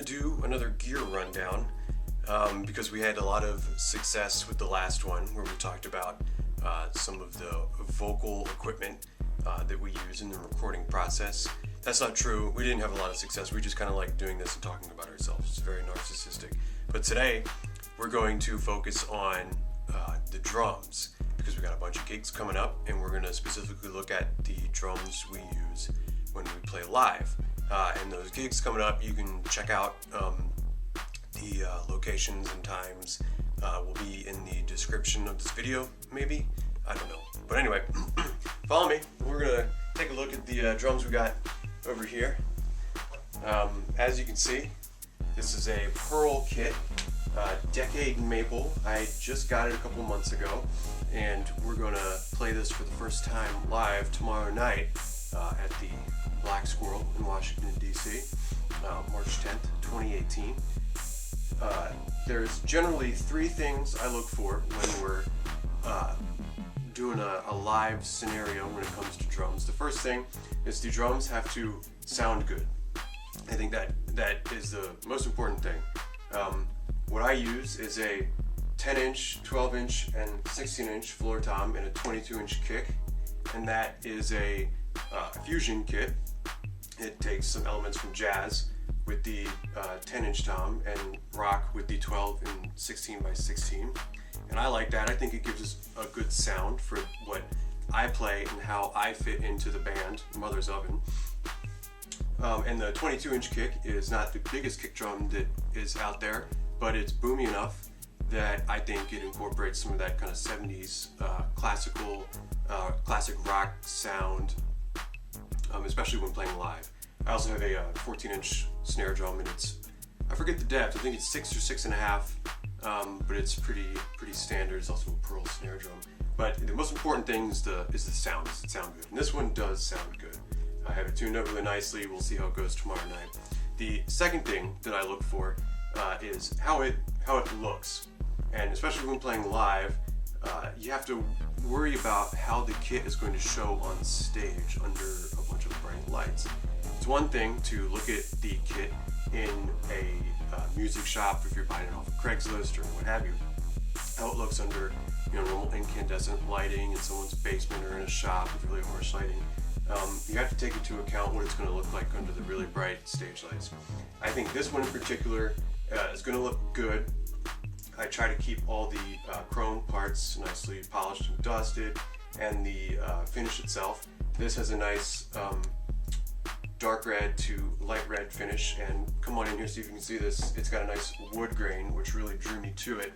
to do another gear rundown because we had a lot of success with the last one where we talked about some of the vocal equipment that we use in the recording process. That's not true. We didn't have a lot of success. We just kind of like doing this and talking about ourselves. It's very narcissistic. But today we're going to focus on the drums because we got a bunch of gigs coming up, and we're going to specifically look at the drums we use when we play live. And those gigs coming up, you can check out the locations and times will be in the description of this video, maybe? I don't know. But anyway, follow me. We're going to take a look at the drums we got over here. As you can see, this is a Pearl kit, Decade Maple. I just got it a couple months ago, and we're going to play this for the first time live tomorrow night at the Black Squirrel in Washington, D.C., March 10th, 2018. There's generally three things I look for when we're doing a live scenario when it comes to drums. The first thing is the drums have to sound good. I think that is the most important thing. What I use is a 10-inch, 12-inch, and 16-inch floor tom and a 22-inch kick, and that is a fusion kit. It takes some elements from jazz with the 10-inch tom and rock with the 12 and 16 by 16. And I like that. I think it gives us a good sound for what I play and how I fit into the band, Mother's Oven. And the 22-inch kick is not the biggest kick drum that is out there, but it's boomy enough that I think it incorporates some of that kind of 70s classic rock sound, especially when playing live. I also have a 14-inch snare drum, and I forget the depth. I think it's 6 or 6.5, but it's pretty standard. It's also a Pearl snare drum. But the most important thing is the sound. Does it sound good? And this one does sound good. I have it tuned up really nicely. We'll see how it goes tomorrow night. The second thing that I look for is how it looks, and especially when playing live, you have to worry about how the kit is going to show on stage under a bunch of bright lights. It's one thing to look at the kit in a music shop if you're buying it off of Craigslist or what have you, how it looks under normal incandescent lighting in someone's basement or in a shop with really harsh lighting. You have to take into account what it's going to look like under the really bright stage lights. I think this one in particular is going to look good. I try to keep all the chrome parts nicely polished and dusted, and the finish itself. This has a nice dark red to light red finish, and come on in here so you can see this. It's got a nice wood grain, which really drew me to it.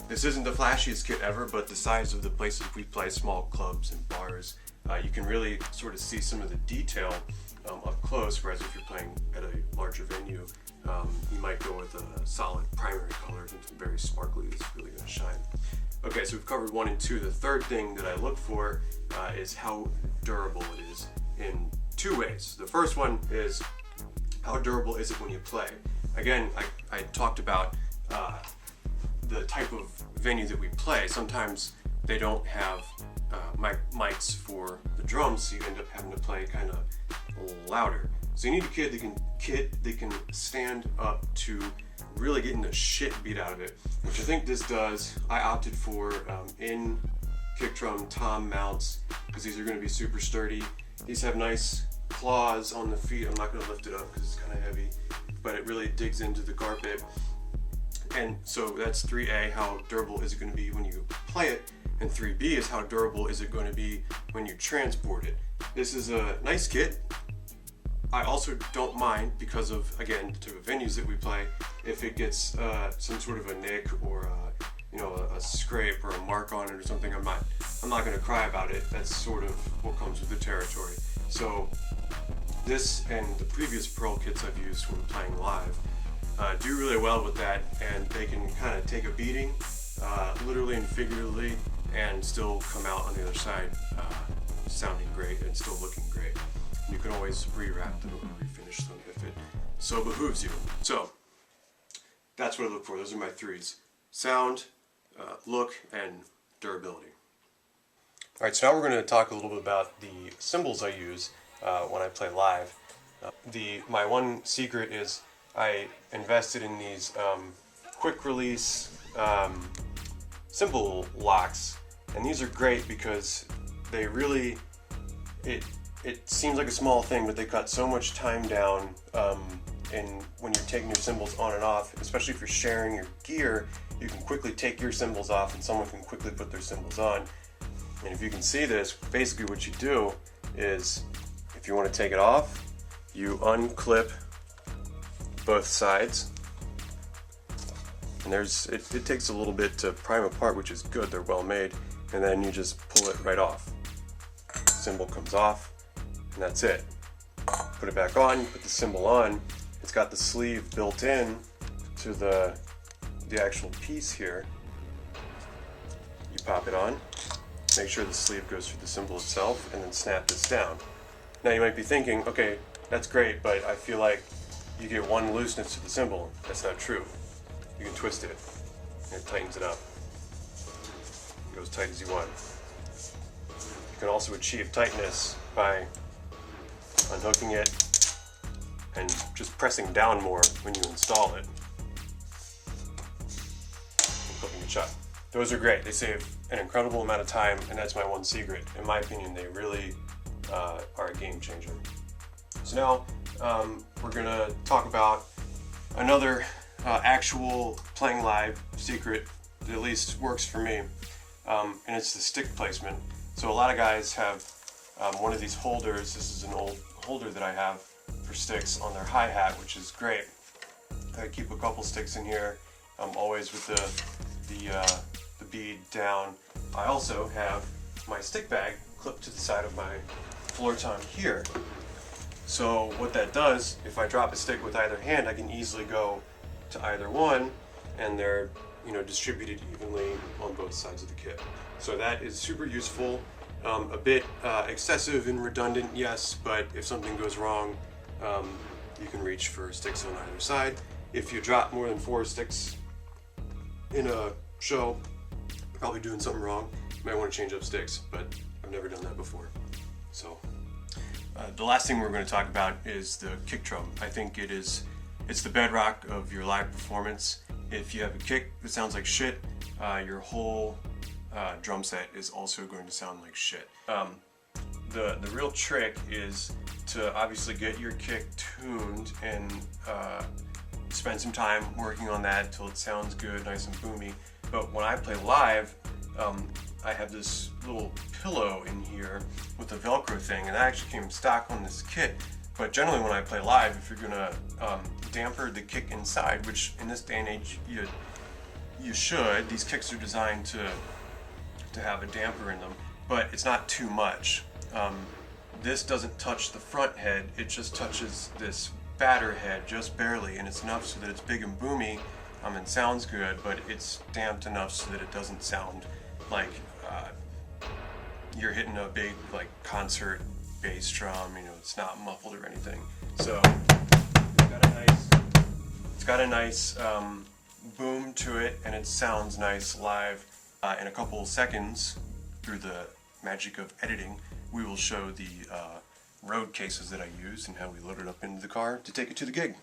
This isn't the flashiest kit ever, but the size of the places we play, small clubs and bars, you can really sort of see some of the detail up close, whereas if you're playing at a larger venue, you might go with a solid primary color and something very sparkly that's really going to shine. Okay, so we've covered 1 and 2. The third thing that I look for is how durable it is in two ways. The first one is how durable is it when you play. Again, I talked about the type of venue that we play. Sometimes they don't have mics for the drums, so you end up having to play kind of louder. So you need a kit that can stand up to really getting the shit beat out of it, which I think this does. I opted for in kick drum tom mounts because these are going to be super sturdy. These have nice claws on the feet. I'm not going to lift it up because it's kind of heavy, but it really digs into the carpet. And so that's 3A, how durable is it going to be when you play it, and 3B is how durable is it going to be when you transport it. This is a nice kit. I also don't mind because of, again, the type of venues that we play, if it gets some sort of a nick or a scrape or a mark on it or something. I'm not going to cry about it. That's sort of what comes with the territory. So this and the previous Pearl kits I've used when playing live do really well with that, and they can kind of take a beating, literally and figuratively, and still come out on the other side sounding great and still looking great. You can always rewrap them or refinish them if it so behooves you. So that's what I look for. Those are my threes: sound, look, and durability. Alright, so now we're going to talk a little bit about the cymbals I use when I play live. My one secret is I invested in these quick release cymbal locks, and these are great because they really, it seems like a small thing, but they cut so much time down and when you're taking your cymbals on and off, especially if you're sharing your gear, you can quickly take your cymbals off and someone can quickly put their cymbals on. And if you can see this, basically what you do is, if you want to take it off, you unclip both sides. And it takes a little bit to prime apart, which is good, they're well made. And then you just pull it right off. Cymbal comes off, and that's it. Put it back on, you put the cymbal on. It's got the sleeve built in to the actual piece here. You pop it on, make sure the sleeve goes through the cymbal itself, and then snap this down. Now you might be thinking, okay, that's great, but I feel like you get one looseness to the cymbal. That's not true. You can twist it, and it tightens it up. It goes tight as you want. You can also achieve tightness by unhooking it and just pressing down more when you install it and clipping it shut. Those are great. They save an incredible amount of time, and that's my one secret. In my opinion, they really are a game changer. So now we're gonna talk about another actual playing live secret that at least works for me, and it's the stick placement. So a lot of guys have one of these holders. This is an old holder that I have for sticks on their hi-hat, which is great. I keep a couple sticks in here, always with the bead down. I also have my stick bag clipped to the side of my floor tom here. So what that does, if I drop a stick with either hand, I can easily go to either one, and they're distributed evenly on both sides of the kit. So that is super useful. A bit excessive and redundant, yes, but if something goes wrong, you can reach for sticks on either side. If you drop more than 4 sticks in a show, you're probably doing something wrong. You might want to change up sticks, but I've never done that before. So the last thing we're going to talk about is the kick drum. I think it's the bedrock of your live performance. If you have a kick that sounds like shit, your whole drum set is also going to sound like shit. The real trick is to obviously get your kick tuned and spend some time working on that until it sounds good, nice and boomy. But when I play live, I have this little pillow in here with a Velcro thing, and that actually came stock on this kit. But generally when I play live, if you're gonna damper the kick inside, which in this day and age you should, these kicks are designed to have a damper in them, but it's not too much. This doesn't touch the front head, it just touches this batter head just barely, and it's enough so that it's big and boomy and sounds good, but it's damped enough so that it doesn't sound like you're hitting a big concert bass drum. It's not muffled or anything. So it's got a nice boom to it, and it sounds nice live. In a couple seconds, through the magic of editing, we will show the road cases that I use and how we load it up into the car to take it to the gig.